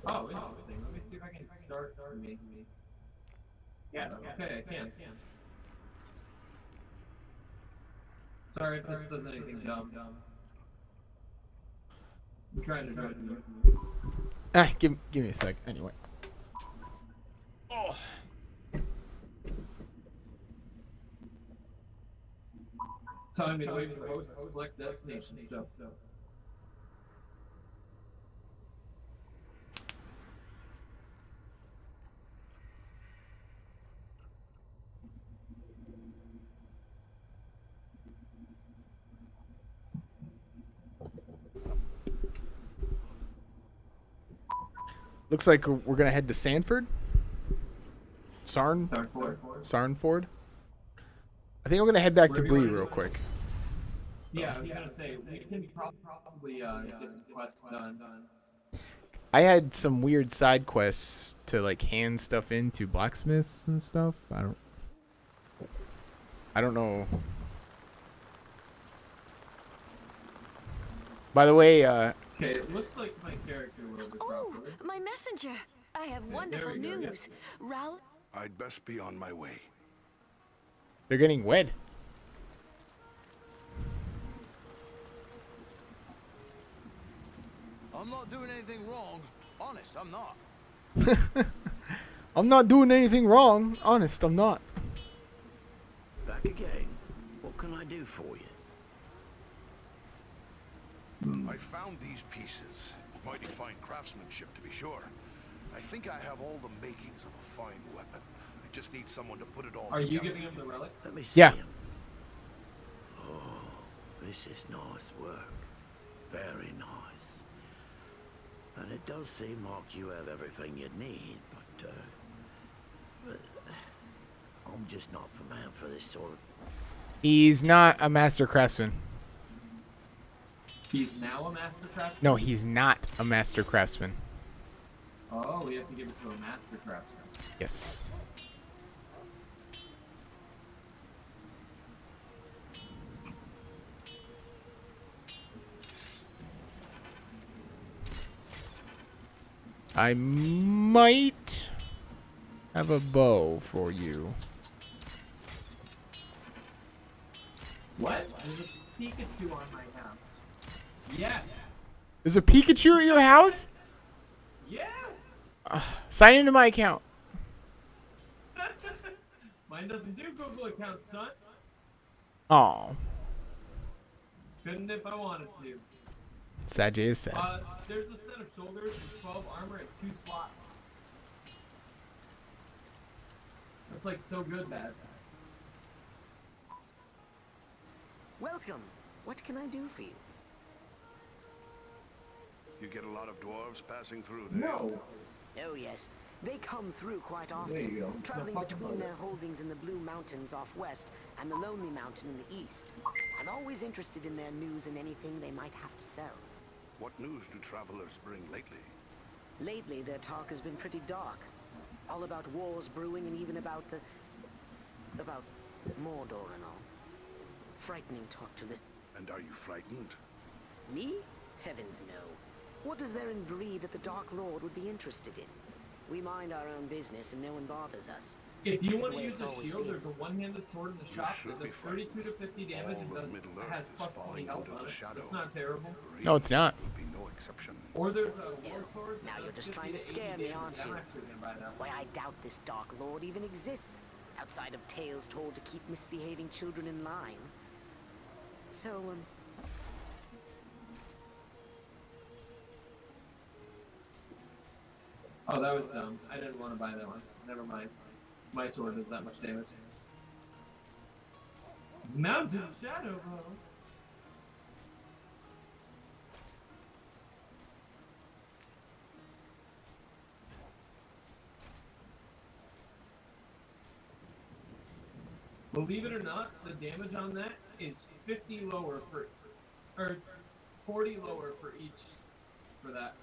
Oh, interesting. Let me see if I can start making me. Yeah, okay, I can. Sorry if this does anything dumb. I'm trying to join you. Ah, give me a sec. Anyway. Telling me to wait for host to select destination, so. Looks like we're gonna head to Sanford. Sarn. Start for it. Sarnford. I think I'm gonna head back to Wherever you Bree want to real go. quick. Yeah, I was gonna say we can probably get some quests done. I had some weird side quests to like hand stuff into blacksmiths and stuff. I don't know. By the way, Okay, it looks like my character loaded properly. My messenger. I have wonderful news. Yes. Ral. I'd best be on my way. they're getting wed. I'm not doing anything wrong. Honest, I'm not. I'm not doing anything wrong. Honest, I'm not. Back again. What can I do for you? I found these pieces. Mighty fine craftsmanship, to be sure. I think I have all the makings of a fine weapon. I just need someone to put it all Are together. you giving him the relic? Let me see Yeah. him. Oh, this is nice work. Very nice. And it does seem like you have everything you need, but I'm just not the man for this sort of... He's not a master craftsman. He's now a master craftsman? No, he's not a master craftsman. Oh, we have to give it to a master craftsman. Yes. I might have a bow for you. What? There's a Pikachu on my house. Yes! There's a Pikachu at your house? Yeah! Sign into my account. Mine doesn't do Google accounts, son. Oh, Couldn't if I wanted to. Sajay is sad. There's a set of shoulders and 12 armor and 2 slots. That's like so good that. Welcome. What can I do for you? You get a lot of dwarves passing through there. No! Oh yes, they come through quite often, There you go. traveling Now, fuck between about their it. holdings in the Blue Mountains off west and the Lonely Mountain in the east. I'm always interested in their news and anything they might have to sell. What news do travelers bring lately? Lately, their talk has been pretty dark. All about wars brewing and even about about Mordor and all. Frightening talk to listen. And are you frightened? Me? Heavens no. What is there in Bree that the Dark Lord would be interested in? We mind our own business and no one bothers us. If you That's want the to way use it's a always shield, been. there's a one-handed sword in the You shop should that be does frightened. 32 to 50 damage All and of does, Middle has Earth is plus 20 falling health under on the it. shadow. That's not terrible. Bree No, it's not. will be no exception. Or there's a war Yeah. sword that Now does you're just 50 trying to 80 scare me, damage. aren't you? I'm actually gonna buy that Why, one. I doubt this Dark Lord even exists, outside of tales told to keep misbehaving children in line. So, Oh, that was dumb. I didn't want to buy that one. Never mind. My sword does that much damage. Mountain Shadow Bow. Believe it or not, the damage on that is 50 lower for, or 40 lower for each, for that.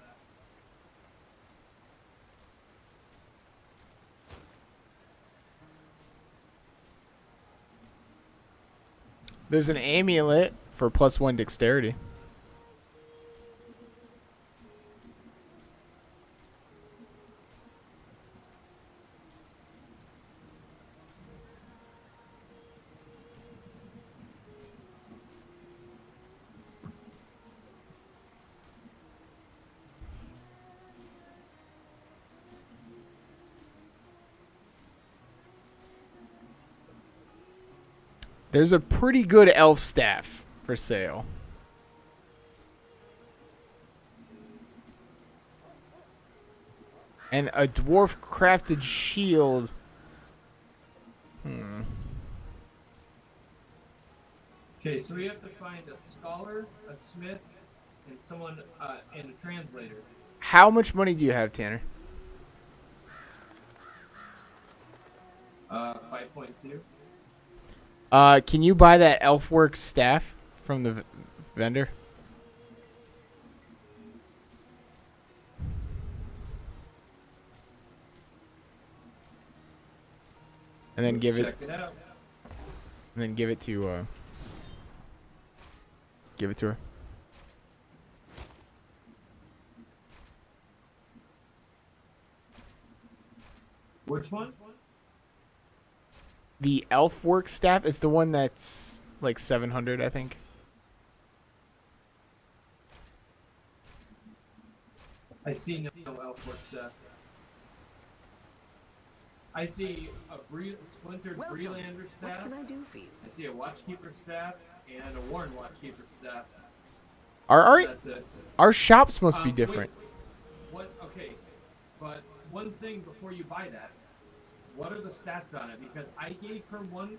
There's an amulet for +1 dexterity. There's a pretty good elf staff for sale. And a dwarf crafted shield. Okay, so we have to find a scholar, a smith, and someone, and a translator. How much money do you have, Tanner? 5.2. Can you buy that elfwork staff from the vendor? And then give Check it out. and then give it to her. Which one? The elfwork staff is the one that's like 700, I think. I see no elfwork stuff. I see a splintered Welcome. Breelander What staff. can I do for you? I see a Watchkeeper staff and a Warren Watchkeeper staff. That's it. Our shops must be Wait, different. what? Okay, but one thing before you buy that, what are the stats on it? Because I gave her one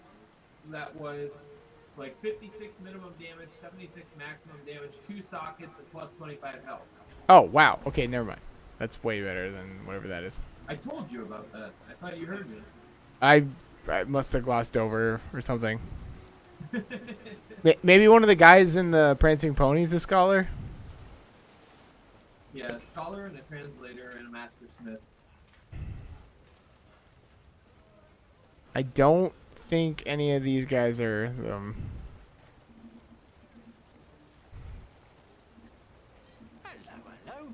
that was like 56 minimum damage, 76 maximum damage, 2 sockets, and plus 25 health. Oh, wow. Okay, never mind. That's way better than whatever that is. I told you about that. I thought you heard me. I must have glossed over or something. Maybe one of the guys in the Prancing Ponies, a scholar? Yeah, a scholar and a translator and a master smith. I don't think any of these guys are Hello, hello.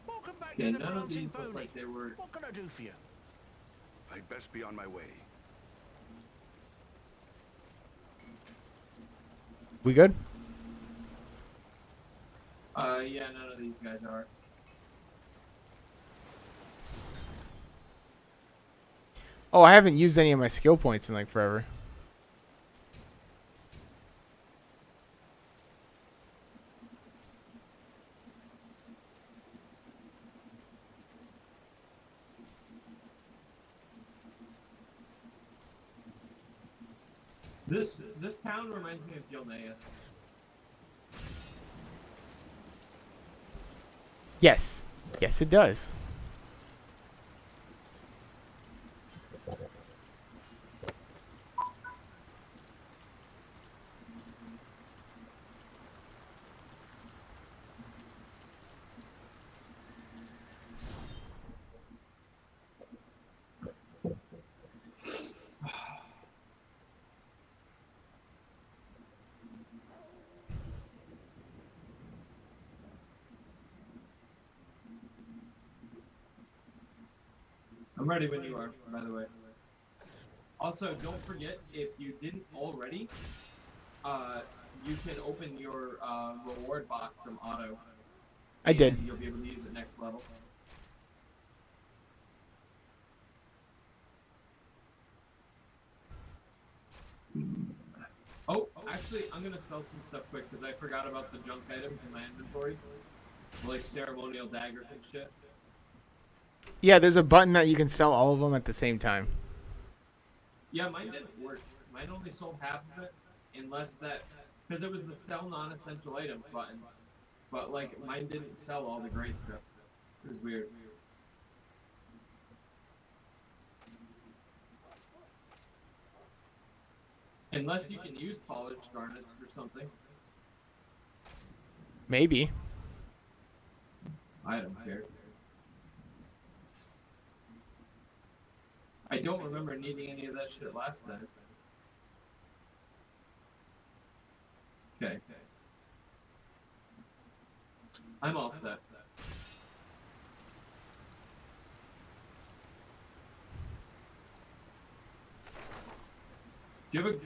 Welcome back Yeah, to the none of Prancing these look Pony. like they were. What can I do for you? I'd best be on my way. We good? Yeah, none of these guys are. Oh, I haven't used any of my skill points in like forever. This town reminds me of Gilneas. Yes. Yes, it does. I'm ready when you are, by the way. Also, don't forget, if you didn't already, you can open your reward box from auto. I did. And you'll be able to use it next level. Oh, actually, I'm gonna sell some stuff quick because I forgot about the junk items in my inventory. Like ceremonial daggers and shit. Yeah, there's a button that you can sell all of them at the same time. Yeah, mine didn't work. Mine only sold half of it, unless that, because it was the sell non-essential items button. But like, mine didn't sell all the great stuff. It was weird. Unless you can use polished garnets for something. Maybe. I don't care. I don't remember needing any of that shit last time. Okay. I'm all set. Do you have a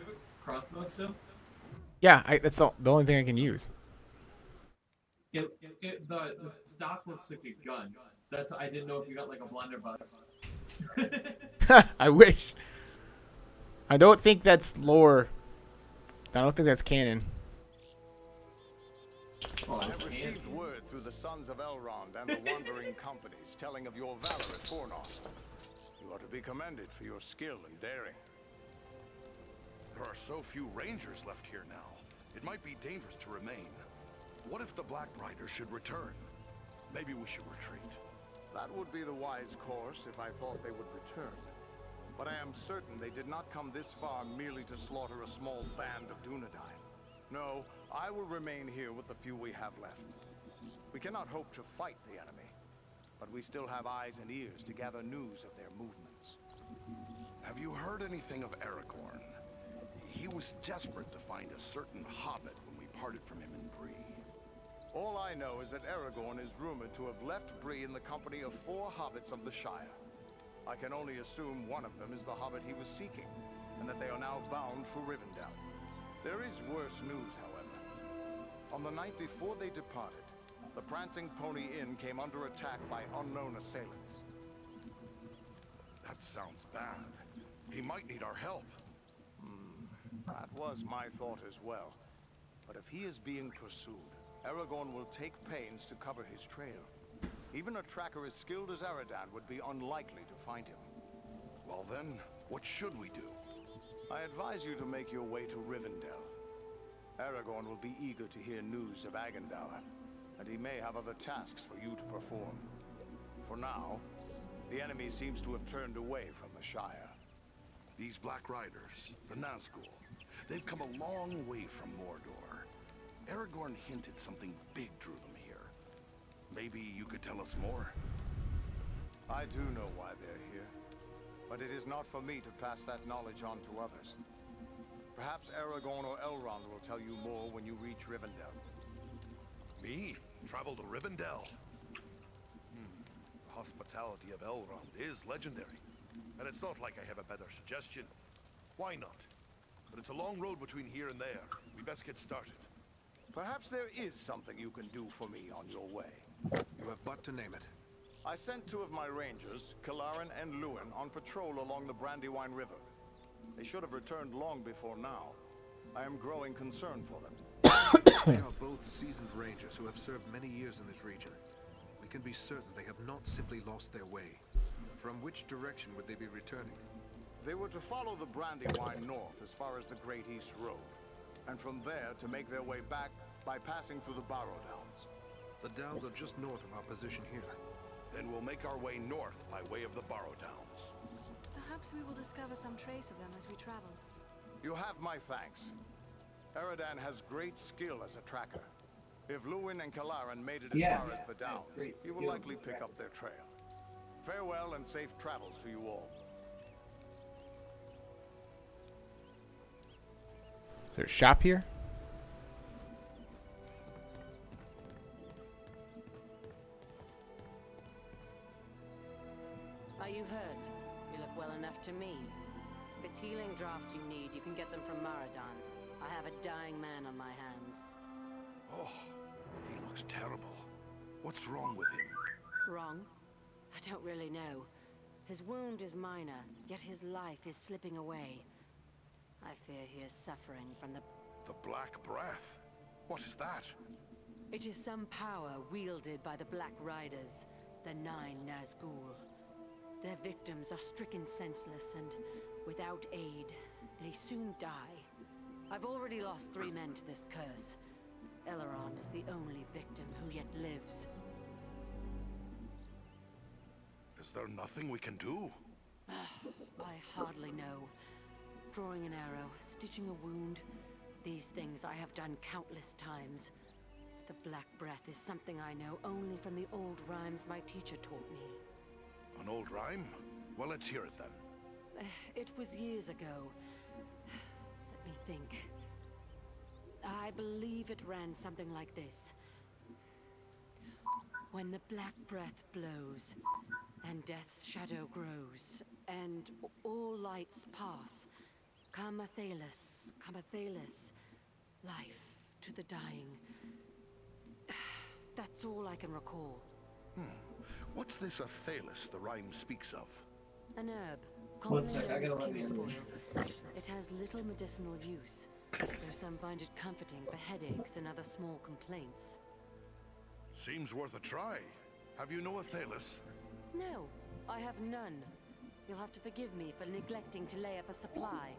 crossbow still? Yeah, that's the only thing I can use. The stock looks like a gun. That's I didn't know if you got like a blunderbuss. I wish. I don't think that's lore I don't think that's canon. Oh, I have it's received word through the sons of Elrond and the wandering companies telling of your valor at Fornost. You are to be commended for your skill and daring. There are so few rangers left here now. It might be dangerous to remain. What if the Black Riders should return? Maybe we should retreat. That would be the wise course if I thought they would return. But I am certain they did not come this far merely to slaughter a small band of Dunedain. No, I will remain here with the few we have left. We cannot hope to fight the enemy, but we still have eyes and ears to gather news of their movements. Have you heard anything of Aragorn? He was desperate to find a certain hobbit when we parted from him in Bree. All I know is that Aragorn is rumored to have left Bree in the company of 4 hobbits of the Shire. I can only assume one of them is the hobbit he was seeking, and that they are now bound for Rivendell. There is worse news, however. On the night before they departed, the Prancing Pony Inn came under attack by unknown assailants. That sounds bad. He might need our help. That was my thought as well. But if he is being pursued, Aragorn will take pains to cover his trail. Even a tracker as skilled as Aradan would be unlikely to find him. Well then, what should we do? I advise you to make your way to Rivendell. Aragorn will be eager to hear news of Agandaur, and he may have other tasks for you to perform. For now, the enemy seems to have turned away from the Shire. These Black Riders, the Nazgul, they've come a long way from Mordor. Aragorn hinted something big drew them here. Maybe you could tell us more? I do know why they're here, but it is not for me to pass that knowledge on to others. Perhaps Aragorn or Elrond will tell you more when you reach Rivendell. Me? Travel to Rivendell? The hospitality of Elrond is legendary. And it's not like I have a better suggestion. Why not? But it's a long road between here and there. We best get started. Perhaps there is something you can do for me on your way. You have but to name it. I sent 2 of my rangers, Kilaran and Lewin, on patrol along the Brandywine River. They should have returned long before now. I am growing concerned for them. They are both seasoned rangers who have served many years in this region. We can be certain they have not simply lost their way. From which direction would they be returning? They were to follow the Brandywine north as far as the Great East Road, and from there to make their way back by passing through the Barrow Downs. The downs are just north of our position here. Then we'll make our way north by way of the Barrow Downs. Perhaps we will discover some trace of them as we travel. You have my thanks. Aradan has great skill as a tracker. If Lewin and Kilaran made it as far as the Downs, he will likely pick up their trail. Farewell and safe travels to you all. Is there a shop here? Are you hurt? You look well enough to me. If it's healing drafts you need, you can get them from Maradan. I have a dying man on my hands. Oh, he looks terrible. What's wrong with him? Wrong? I don't really know. His wound is minor, yet his life is slipping away. I fear he is suffering from the Black Breath? What is that? It is some power wielded by the Black Riders, the 9 Nazgul. Their victims are stricken senseless, and without aid, they soon die. I've already lost 3 men to this curse. Elrond is the only victim who yet lives. Is there nothing we can do? I hardly know. Drawing an arrow, stitching a wound. These things I have done countless times. The Black Breath is something I know only from the old rhymes my teacher taught me. An old rhyme? Well, let's hear it then. It was years ago. Let me think. I believe it ran something like this. When the Black Breath blows, and death's shadow grows, and all lights pass, come Athelas, life to the dying. That's all I can recall. What's this Athelas the rhyme speaks of? An herb, One commonly sec, I known as gotta let the kingsfoil. animation. It has little medicinal use, though some find it comforting for headaches and other small complaints. Seems worth a try. Have you no Athelis? No, I have none. You'll have to forgive me for neglecting to lay up a supply.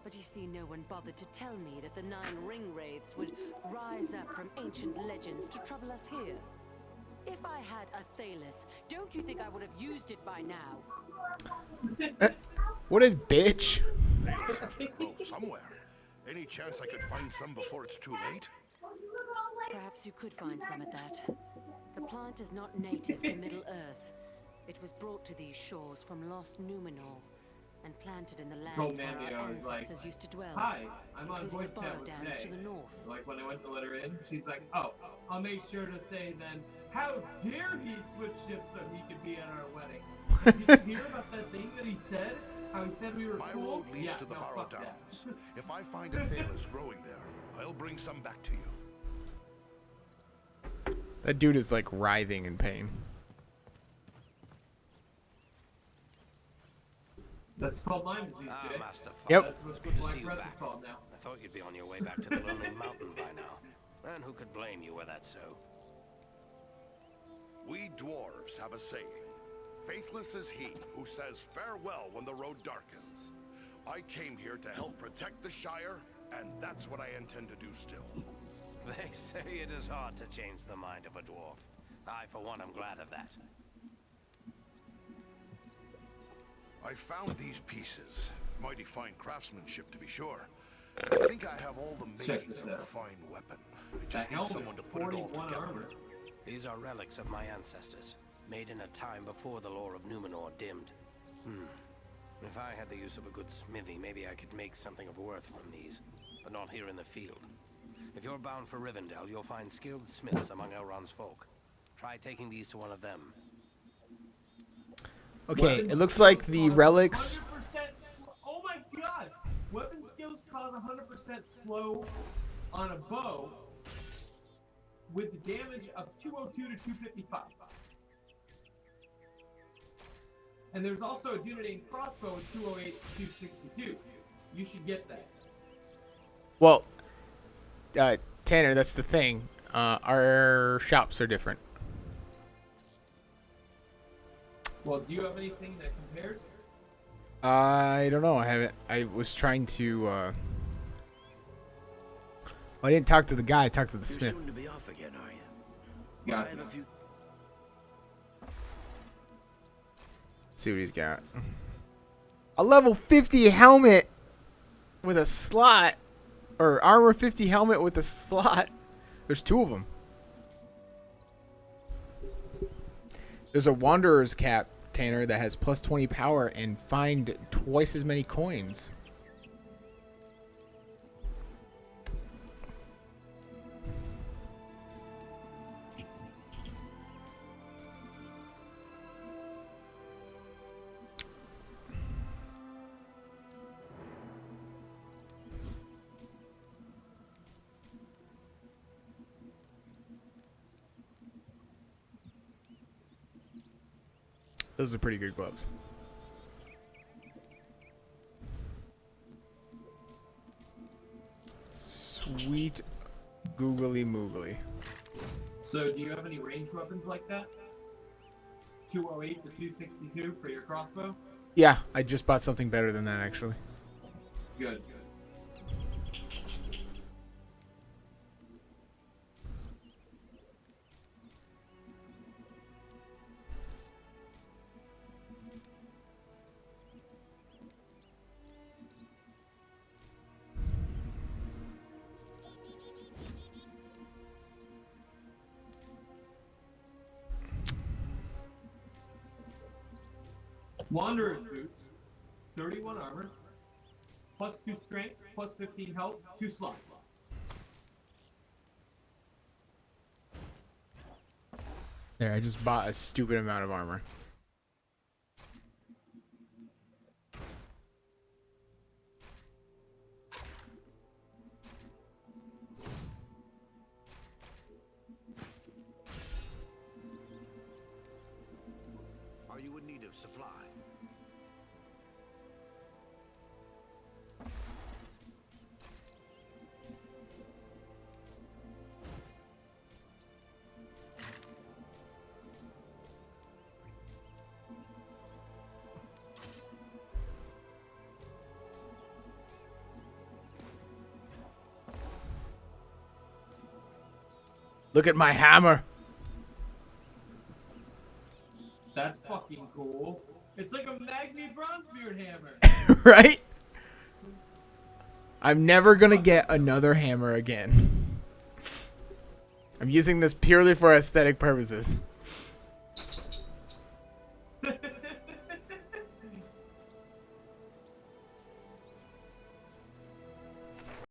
But you see, no one bothered to tell me that the 9 ring wraiths would rise up from ancient legends to trouble us here. If I had Athelis, don't you think I would have used it by now? What a bitch. Athelis has to grow somewhere. Any chance I could find some before it's too late? Perhaps you could find some at that. The plant is not native to Middle-earth. It was brought to these shores from lost Numenor and planted in the lands where our ancestors used to dwell. Hi, I'm on including voice the chat with Borderlands Jay. to the north. Like when I went to let her in, she's like, oh, I'll make sure to say then, how dare he switch ships so he could be at our wedding? Did you hear about that thing that he said? How he said we were My cool? road leads to the Barrow Downs. If I find Athelis growing there, I'll bring some back to you. That dude is like writhing in pain. That's called Lyme disease, Jay. Master Fox. Yep. That's what It's the good to Black see you Breath is back. called now. I thought you'd be on your way back to the Lonely Mountain by now. And who could blame you were that so? We dwarves have a saying. Faithless is he who says farewell when the road darkens. I came here to help protect the Shire, and that's what I intend to do still. They say it is hard to change the mind of a dwarf. I, for one, am glad of that. I found these pieces. Mighty fine craftsmanship, to be sure. I think I have all the Check makings this of a out. fine weapon. I That just need helmet, someone to put it all 41 together. armor. These are relics of my ancestors, made in a time before the lore of Numenor dimmed. If I had the use of a good smithy, maybe I could make something of worth from these, but not here in the field. If you're bound for Rivendell, you'll find skilled smiths among Elrond's folk. Try taking these to one of them. Okay, it looks like the relics. 100%. Oh my god! Weapon skills cause 100% slow on a bow with the damage of 202 to 255. And there's also a Dunedain crossbow with 208 to 262. You should get that. Well, Tanner, that's the thing. Our shops are different. Well, do you have anything that compares? I don't know. I haven't. I was trying to. Well, I didn't talk to the guy. I talked to the You're smith. soon to be off again, are you? Yeah. I have a few. See what he's got. A level 50 helmet with a slot, or armor 50 helmet with a slot. There's 2 of them. There's a Wanderer's Cap, Tanner, that has plus 20 power and find twice as many coins. Those are pretty good gloves. Sweet googly moogly. So, do you have any ranged weapons like that? 208 to 262 for your crossbow? Yeah, I just bought something better than that, actually. Good. Wanderer's boots, 31 armor, plus 2 strength, plus 15 health, 2 slots. There, I just bought a stupid amount of armor. Are you in need of supply? Look at my hammer. That's fucking cool. It's like a Magni Bronzebeard hammer. Right? I'm never gonna get another hammer again. I'm using this purely for aesthetic purposes.